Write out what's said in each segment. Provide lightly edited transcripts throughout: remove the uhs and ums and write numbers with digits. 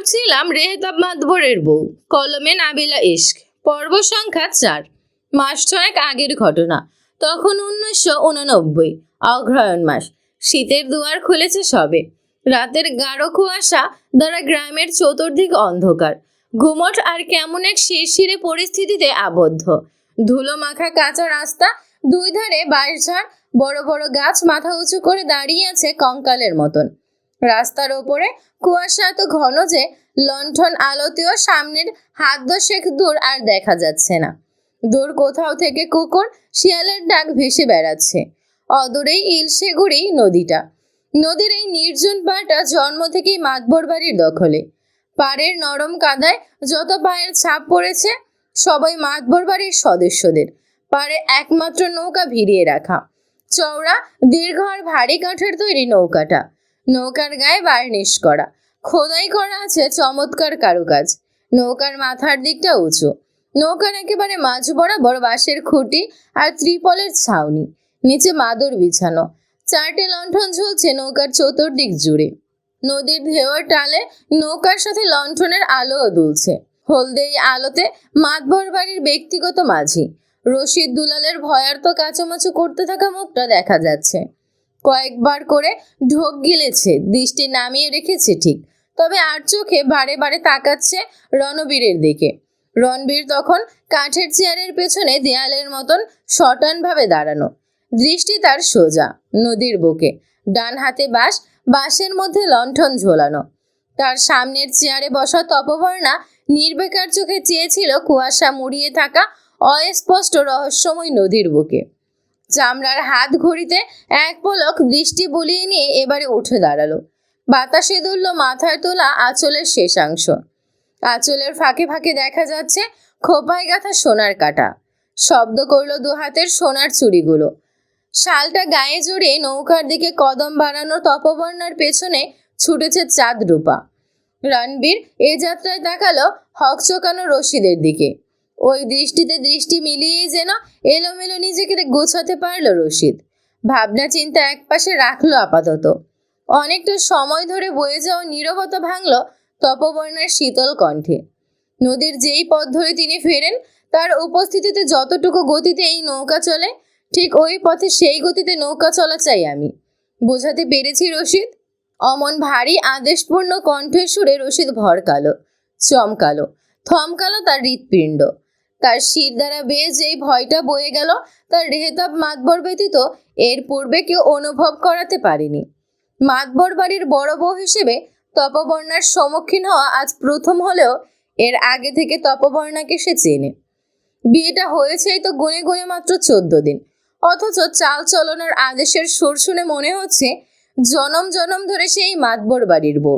পড়ছিলাম রেহতাব মাতবরের বউ, কলমে নাবিলা ইশক, পর্ব সংখ্যা 4। মাস ছয়েক আগের ঘটনা। তখন 1989, অগ্রহায়ণ মাস। শীতের দুয়ার খুলেছে সবে। রাতের গাঢ় কুয়াশা দ্বারা গ্রামের চতুর্দিক অন্ধকার, ঘুমট আর কেমন এক শিরশিরে পরিস্থিতিতে আবদ্ধ। ধুলো মাখা কাঁচা রাস্তা, দুই ধারে বাঁশঝাড়, বড় বড় গাছ মাথা উঁচু করে দাঁড়িয়ে আছে কঙ্কালের মতন। রাস্তার ওপরে কুয়াশা এত ঘন যে লণ্ঠন আলোতেও সামনের হাত 10 দূর আর দেখা যাচ্ছে না। দূর কোথাও থেকে কুকুর শিয়ালের ডাক ভেসে বেড়াচ্ছে। অদূরেই ইলশেগুড়ি নদীটা। নদীর এই নির্জন পাড়টা জন্ম থেকেই মাতবর বাড়ির দখলে। পাড়ের নরম কাদায় যত পায়ের ছাপ পড়েছে সবাই মাতবর বাড়ির সদস্যদের। পাড়ে একমাত্র নৌকা ভিড়িয়ে রাখা, চওড়া দীর্ঘ আর ভারী কাঠের তৈরি নৌকাটা। নৌকার গায়ে বার্নিশ করা, খোদাই করা আছে চমৎকার কারুকাজ। নৌকার মাথার দিকটা উঁচু। নৌকার একেবারে মাঝ বরাবর বাঁশের খুঁটি আর ত্রিপলের ছাউনি, নিচে মাদুর বিছানো। 4টে লণ্ঠন ঝুলছে নৌকার চতুর্দিক জুড়ে। নদীর ঢেউয়ের টালে নৌকার সাথে লণ্ঠনের আলোও দুলছে। হলদে এই আলোতে মাতবর বাড়ির ব্যক্তিগত মাঝি রশিদ দুলালের ভয়ার্ত কাচুমাচু করতে থাকা মুখটা দেখা যাচ্ছে। কয়েকবার করে ঢোক গিলেছে, দৃষ্টি নামিয়ে রেখেছে ঠিক, তবে আর চোখে বারে বারে তাকাচ্ছে রণবীরের দিকে। রণবীর তখন কাঠের চেয়ারের পেছনে দেয়ালের মতন শটানভাবে দাঁড়ানো, দৃষ্টি তার সোজা নদীর বুকে। ডান হাতে বাঁশ, বাঁশের মধ্যে লণ্ঠন ঝোলানো। তার সামনের চেয়ারে বসা তপবর্ণা নির্বিকার চোখে চেয়েছিল কুয়াশা মুড়িয়ে থাকা অস্পষ্ট রহস্যময় নদীর বুকে। চামড়ার হাত ঘড়িতে এক পলক দৃষ্টি বুলিয়ে নিয়ে এবারে উঠে দাঁড়ালো। বাতাসে দুলল মাথায় তোলা আঁচলের শেষাংশ। আঁচলের ফাঁকে ফাঁকে দেখা যাচ্ছে খোপায় গাঁথা সোনার কাটা। শব্দ করল দু হাতের সোনার চুড়িগুলো। শালটা গায়ে জড়িয়ে নৌকার দিকে কদম বাড়ানো তপবর্ণার পেছনে ছুটেছে চাঁদ রূপা। রণবীর এ যাত্রায় তাকালো হকচকানো রশিদের দিকে। ওই দৃষ্টিতে দৃষ্টি মিলিয়েই যেন এলোমেলো নিজেকে গোছাতে পারল রশিদ। ভাবনা চিন্তা একপাশে রাখলো আপাতত। অনেকটা সময় ধরে বয়ে যাওয়া নীরবতা ভাঙল তপবর্ণার শীতল কণ্ঠে। নদীর যেই পথ ধরে তিনি ফেরেন, তার উপস্থিতিতে যতটুকু গতিতে এই নৌকা চলে, ঠিক ওই পথে সেই গতিতে নৌকা চলা চাই আমি। বোঝাতে পেরেছি রশিদ? অমন ভারী আদেশপূর্ণ কণ্ঠের সুরে রশিদ ভরকালো, চমকালো, থমকালো তার হৃৎপিণ্ড। তার শির দ্বারা বেয়ে যেই ভয়টা বয়ে গেল, তার রেহতাব মাতবর ব্যতীত এর পূর্বে কেউ অনুভব করাতে পারেনি। মাতবর বাড়ির বড় বউ হিসেবে তপবর্ণার সম্মুখীন হওয়া আজ প্রথম হলেও এর আগে থেকে তপবর্ণাকে সে চেনে। বিয়েটা হয়েছেই তো গুনে গুনে মাত্র 14 দিন, অথচ চাল চলনের আদেশের সুর শুনে মনে হচ্ছে জনম জনম ধরে সেই মাতবর বাড়ির বউ,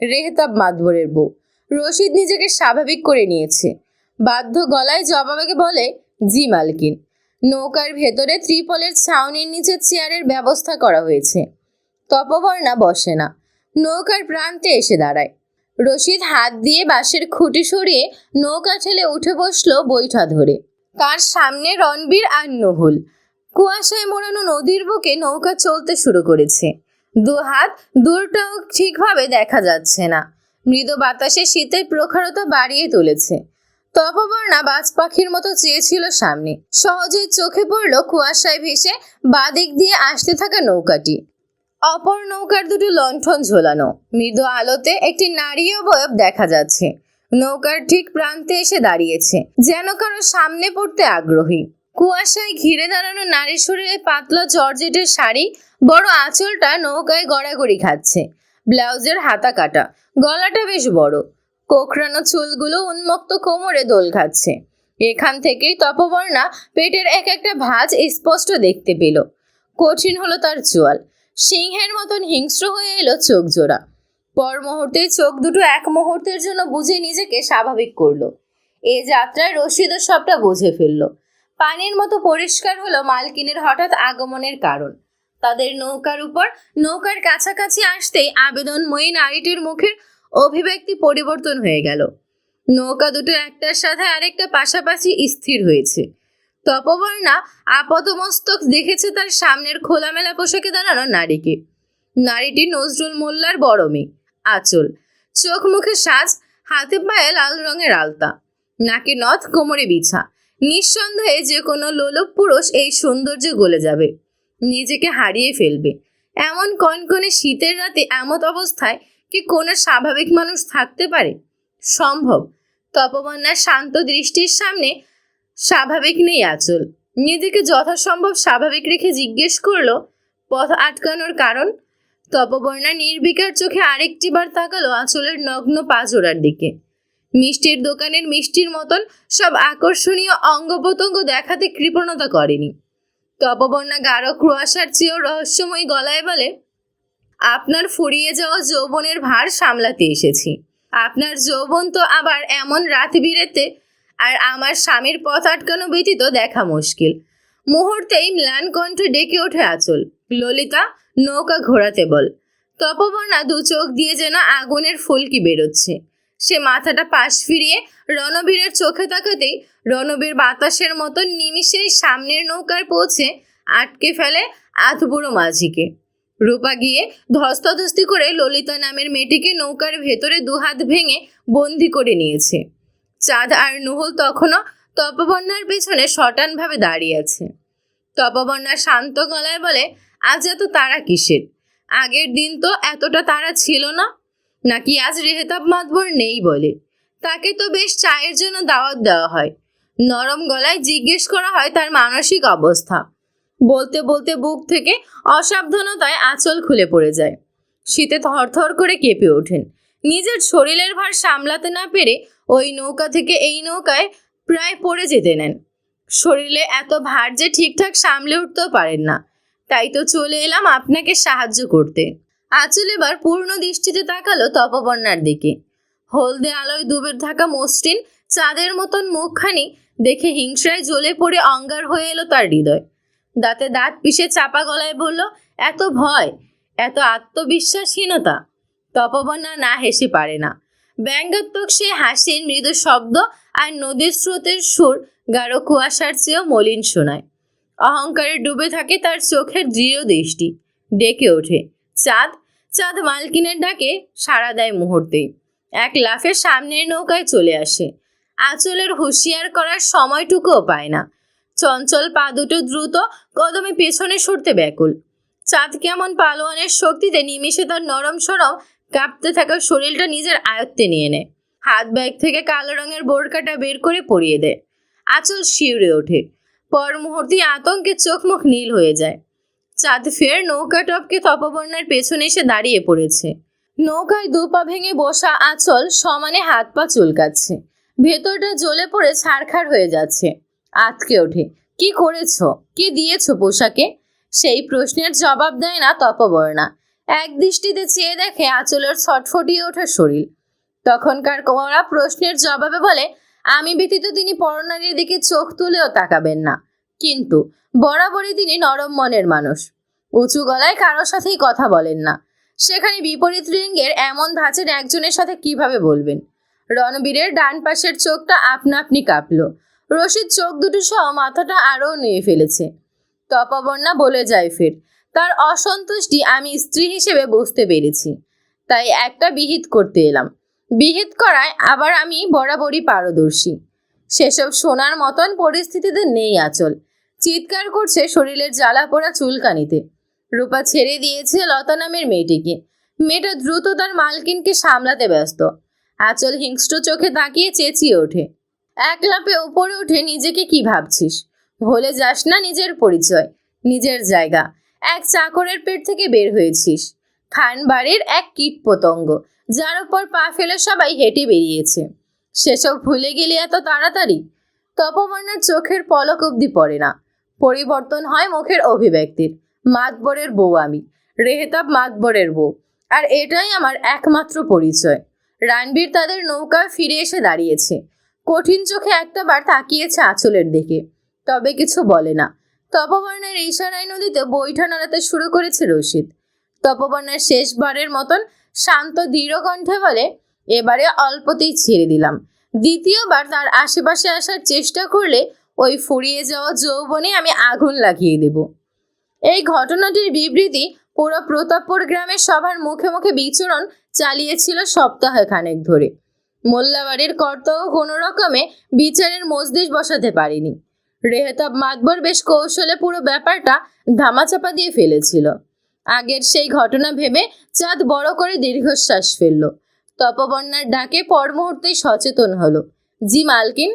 রেহতাব মাতবরের বউ। রশিদ নিজেকে স্বাভাবিক করে নিয়েছে। বাধ্য গলায় জবাবে বলে, জি মালকিন। নৌকার ভেতরে ত্রিপলের ছাউনির নিচে চেয়ারের ব্যবস্থা করা হয়েছে। তপবর্ণা বসে না, নৌকার প্রান্তে এসে দাঁড়ায়। রশিদ হাত দিয়ে বাঁশের খুঁটি সরিয়ে নৌকা ঠেলে উঠে বসলো বৈঠা ধরে। তার সামনে রণবীর আর নহুল। কুয়াশায় মোড়ানো নদীর বুকে নৌকা চলতে শুরু করেছে। দু হাত দূরটাও ঠিকভাবে দেখা যাচ্ছে না। মৃদু বাতাসে শীতের প্রখরতা বাড়িয়ে তুলেছে। তপবর্ণা বাজ পাখির মতো চেয়েছিল সামনে। সহজেই চোখে পড়ল কুয়াশায় ভেসে বাদিক দিয়ে আসতে থাকা নৌকাটি। অপর নৌকার দুটো লণ্ঠন ঝোলানো। মৃদু আলোতে একটি নারী অবয়ব দেখা যাচ্ছে। নৌকার ঠিক প্রান্তে এসে দাঁড়িয়েছে, যেন কারো সামনে পড়তে আগ্রহী। কুয়াশায় ঘিরে দাঁড়ানো নারীর শরীরে পাতলা জর্জেটের শাড়ি, বড় আঁচলটা নৌকায় গড়াগড়ি খাচ্ছে। ব্লাউজের হাতা কাটা, গলাটা বেশ বড়। কোঁকড়ানো চুলগুলো উন্মুক্ত কোমরে দোল খাচ্ছে। এখান থেকেই তপবর্ণা পেটের এক একটা ভাঁজ স্পষ্ট দেখতে পেল। কঠিন হলো তার চোয়াল। সিংহের মতন হিংস্র হয়ে এলো চোখ জোড়া। পর মুহূর্তেই চোখ দুটো এক মুহূর্তের জন্য বুঝে নিজেকে স্বাভাবিক করলো। এ যাত্রায় রশিদও সবটা বুঝে ফেলল। পানির মতো পরিষ্কার হলো মালকিনের হঠাৎ আগমনের কারণ। তাদের নৌকার উপর নৌকার কাছাকাছি আসতেই আবেদনময়ী নারীটির মুখের অভিব্যক্তি পরিবর্তন হয়ে গেল। নৌকা দুটো একটার সাথে আরেকটা পাশাপাশি স্থির হয়েছে। তপবর্ণা আপাতমস্তক দেখেছে তার সামনের খোলামেলা পোশাকে দাঁড়ানো নারীকে। নারীটি নজরুল মোল্লার বড় মেয়ে। আঁচল, চোখ মুখে সাজ, হাতে পায়ে লাল রঙের আলতা, নাকে নথ, কোমরে বিছা। নিঃসন্দেহে যে কোনো লোলুপ পুরুষ এই সৌন্দর্যে গলে যাবে, নিজেকে হারিয়ে ফেলবে। এমন কনকনে শীতের রাতে এমত অবস্থায় কি কোনো স্বাভাবিক মানুষ থাকতে পারে? সম্ভব। তপবন্যার শান্ত দৃষ্টির সামনে স্বাভাবিক নেই আঁচল। নিজেকে যথাসম্ভব স্বাভাবিক রেখে জিজ্ঞেস করলো, পথ আটকানোর কারণ? তপবর্ণা নির্বিকার চোখে আরেকটি বার তাকালো আঁচলের নগ্ন পা জোড়ার দিকে। মিষ্টির দোকানের মিষ্টির মতন সব আকর্ষণীয় অঙ্গ প্রত্যঙ্গ দেখাতে কৃপণতা করেনি। তপবর্ণা গাঢ় কুয়াশার চেয়েও রহস্যময়ী গলায় বলে, আপনার ফুরিয়ে যাওয়া যৌবনের ভার সামলাতে এসেছি। আপনার যৌবন তো আবার এমন রাত বিরেতে, আর আমার স্বামীর পথ আটকানো ব্যতীত দেখা মুশকিল। মুহূর্তেই ম্লান কণ্ঠে ডেকে ওঠে আঁচল, ললিতা, নৌকা ঘোরাতে বল। তপবর্ণা দু চোখ দিয়ে যেন আগুনের ফুলকি বেরোচ্ছে। সে মাথাটা পাশ ফিরিয়ে রণবীরের চোখে তাকাতেই রণবীর বাতাসের মতো নিমিষেই সামনের নৌকার পৌঁছে আটকে ফেলে আধবুড়ো মাঝিকে। রূপা গিয়ে ধস্তাধস্তি করে ললিতা নামের মেয়েটিকে নৌকার ভেতরে দুহাত ভেঙে বন্দি করে নিয়েছে। চাঁদ আর নুহুল তখনও তপবর্ণার পেছনে শটানভাবে দাঁড়িয়ে আছে। তপবর্ণা শান্ত গলায় বলে, আজ এত তাড়া কিসের? আগের দিন তো এতটা তাড়া ছিল না। নাকি আজ রেহেতাব মাতবর নেই বলে? তাকে তো বেশ চায়ের জন্য দাওয়াত দেওয়া হয়। নরম গলায় জিজ্ঞেস করা হয় তার মানসিক অবস্থা। বলতে বলতে বুক থেকে অসাবধানতায় আঁচল খুলে পড়ে যায়। শীতে থরথর করে কেঁপে ওঠেন। নিজের শরীরের ভার সামলাতে না পেরে ওই নৌকা থেকে এই নৌকায় প্রায় পড়ে যেতে নেন। শরীরে এত ভার যে ঠিকঠাক সামলে উঠতেও পারেন না। তাই তো চলে এলাম আপনাকে সাহায্য করতে। আঁচল এবার পূর্ণ দৃষ্টিতে তাকালো তপবর্ণার দিকে। হলদে আলোয় ডুবে থাকা মসৃণ চাঁদের মতন মুখখানি দেখে হিংসায় জ্বলে পড়ে অঙ্গার হয়ে এলো তার হৃদয়। দাঁতে দাঁত পিষে চাপা গলায় বলল, এত ভয়, এত আত্মবিশ্বাসহীনতা? তপবর্ণা না হেসে পারে না। ব্যঙ্গাত্মক সে হাসির মৃদু শব্দ আর নদীর স্রোতের সুর গাঢ় কুয়াশার চেয়েও মলিন শোনায়। অহংকারে ডুবে থাকে তার চোখের দৃঢ় দৃষ্টি। ডেকে ওঠে, চাঁদ। চাঁদ মালকিনের ডাকে সাড়া দেয় মুহূর্তেই। এক লাফে সামনের নৌকায় চলে আসে। আঁচলের হুঁশিয়ার করার সময়টুকুও পায় না। চঞ্চল পা দুটো দ্রুত কদমে পেছনে সরতে ব্যাকুল। চাঁদ কেমন পালোয়ানের শক্তিতে নিমিষে তার নরম সরম কাঁপতে থাকা শরীরটা নিজের আয়ত্তে নিয়ে নেয়। হাত ব্যাগ থেকে কালো রঙের বোরকাটা বের করে পরিয়ে দেয়। আঁচল শিউরে ওঠে। পর মুহূর্তেই আতঙ্কে চোখ মুখ নীল হয়ে যায়। চাঁদ ফের নৌকা টপকে তপবর্ণার পেছনে এসে দাঁড়িয়ে পড়েছে। নৌকায় দুপা ভেঙে বসা আঁচল সমানে হাত পা চুলকাচ্ছে। ভেতরটা জ্বলে পড়ে ছাড়খাড় হয়ে যাচ্ছে। আতকে ওঠে, কি করেছো? কি দিয়েছো পোশাকে? সেই প্রশ্নের জবাব দেয় না তপবর্ণা। এক দৃষ্টিতে চেয়ে দেখে আঁচলের ছটফটিয়ে ওঠা শরীর। তখনকার করা প্রশ্নের জবাবে বলে, আমি ব্যতীত তিনি পরনারীর দিকে চোখ তুলেও তাকাবেন না। কিন্তু বরাবরই তিনি নরম মনের মানুষ। উঁচু গলায় কারোর সাথেই কথা বলেন না। সেখানে বিপরীত লিঙ্গের এমন ধাঁচের একজনের সাথে কিভাবে বলবেন? রণবীরের ডান পাশের চোখটা আপনা আপনি কাঁপল। রশিদ চোখ দুটো সহ মাথাটা আরও নিয়ে ফেলেছে। তপবর্ণা বলে যায় ফের, তার অসন্তুষ্টি আমি স্ত্রী হিসেবে বুঝতে পেরেছি। তাই একটা বিহিত করতে এলাম। বিহিত করায় আবার আমি বরাবরই পারদর্শী। সেসব শোনার মতন পরিস্থিতিতে নেই আঁচল। চিৎকার করছে শরীরের জ্বালা পোড়া চুলকানিতে। রূপা ছেড়ে দিয়েছে লতা নামের মেয়েটিকে। মেয়েটা দ্রুত তার মালকিনকে সামলাতে ব্যস্ত। আঁচল হিংস্র চোখে তাকিয়ে চেঁচিয়ে ওঠে, এক লাফে উপরে উঠে, নিজেকে কি ভাবছিস? ভুলে যাস না নিজের পরিচয়, নিজের জায়গা। এক চাকরের পেট থেকে বের হয়েছিস। খান বাড়ির এক কীট পতঙ্গ, যার উপর পা ফেলে সবাই হেঁটে বেরিয়েছে। সেসব ভুলে গেলি এত তাড়াতাড়ি? তপবর্ণার চোখের পলক অবধি পড়ে না। পরিবর্তন হয় মুখের অভিব্যক্তির। মাতবরের বউ আমি, রেহেতাব মাতবরের বউ, আর এটাই আমার একমাত্র পরিচয়। রানবীর তাদের নৌকা ফিরে এসে দাঁড়িয়েছে। কঠিন চোখে একটাবার তাকিয়েছে আঁচলের দিকে, তবে কিছু বলে না। তপবর্ণার ইশারায় নদীতে বৈঠা নাড়াতে শুরু করেছে রশিদ। তপবর্ণার শেষবারের মতন শান্ত দৃঢ় কণ্ঠে বলে, এবারে অল্পতেই ছেড়ে দিলাম। দ্বিতীয়বার তার আশেপাশে আসার চেষ্টা করলে ওই ফুরিয়ে যাওয়া যৌবনে আমি আগুন লাগিয়ে দেব। এই ঘটনাটির বিবৃতি পুরো প্রতাপপুর গ্রামের সবার মুখে মুখে বিচরণ চালিয়েছিল সপ্তাহখানেক ধরে। মোল্লাবাড়ির কর্তাও কোনো রকমে বিচারের মজলিস বসাতে পারেনি। রেহেতাব মাতবর বেশ কৌশলে পুরো ব্যাপারটা ধামাচাপা দিয়ে ফেলেছিল। আগের সেই ঘটনা ভেবে চাঁদ বড় করে দীর্ঘশ্বাস ফেলল। তপবর্ণার ডাকে পর মুহূর্তেই সচেতন হলো। জি মালকিন।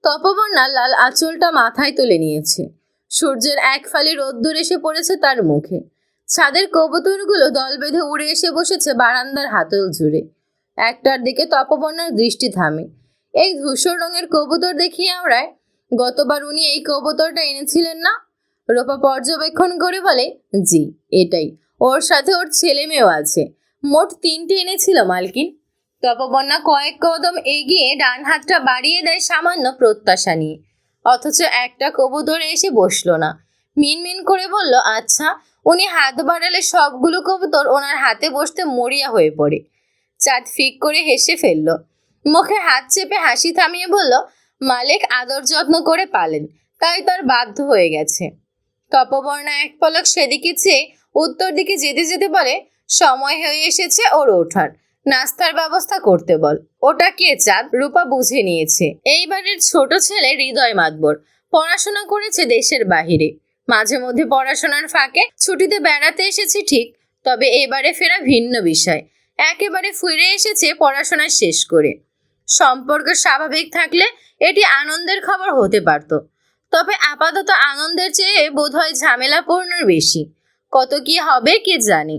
তপবর্ণা লাল আঁচলটা মাথায় তুলে নিয়েছে। সূর্যের এক ফালি রোদ্দুর এসে পড়েছে তার মুখে। ছাদের কবুতরগুলো দল বেঁধে উড়ে এসে বসেছে বারান্দার হাতল জুড়ে। একটার দিকে তপবর্ণার দৃষ্টি থামে। এই ধূসর রঙের কবুতর দেখিয়ে আমরায় গতবার উনি এই কবুতরটা এনেছিলেন না? রূপা পর্যবেক্ষণ করে বলে, জি এটাই। ওর সাথে ওর ছেলে মেয়েও আছে। মোট 3টে এনেছিল মালকিন। তপবর্ণা কয়েক কদম এগিয়ে ডান হাতটা বাড়িয়ে দেয় সামান্য প্রত্যাশা নিয়ে, অথচ একটা কবুতর এসে বসলো না। মিনমিন করে বলল, আচ্ছা। উনি হাত বাড়ালে সবগুলো কবুতর ওনার হাতে বসতে মরিয়া হয়ে পড়ে। চাঁদ ফিক করে হেসে ফেলল। মুখে হাত চেপে হাসি থামিয়ে বলল, মালিক আদর যত্ন করে পালেন, তাই তার বাধ্য হয়ে গেছে। তপবর্ণা এক পলক সেদিকে চেয়ে উত্তর দিকে যেতে যেতে বলে, সময় হয়ে এসেছে ওর ওঠার। নাস্তার ব্যবস্থা করতে বল। ওটা কে চাঁদ? রূপা বুঝে নিয়েছে এইবারের ছোট ছেলে হৃদয় মাতবর। পড়াশোনা করেছে দেশের বাহিরে। মাঝে মধ্যে পড়াশোনার ফাঁকে ছুটিতে বেড়াতে এসেছে ঠিক, তবে এবারে ফেরা ভিন্ন বিষয়। একেবারে ফিরে এসেছে পড়াশোনা শেষ করে। সম্পর্ক স্বাভাবিক থাকলে এটি আনন্দের খবর হতে পারত, তবে আপাতত আনন্দের চেয়ে বোধহয় ঝামেলাপূর্ণর বেশি। কত কি হবে কে জানে।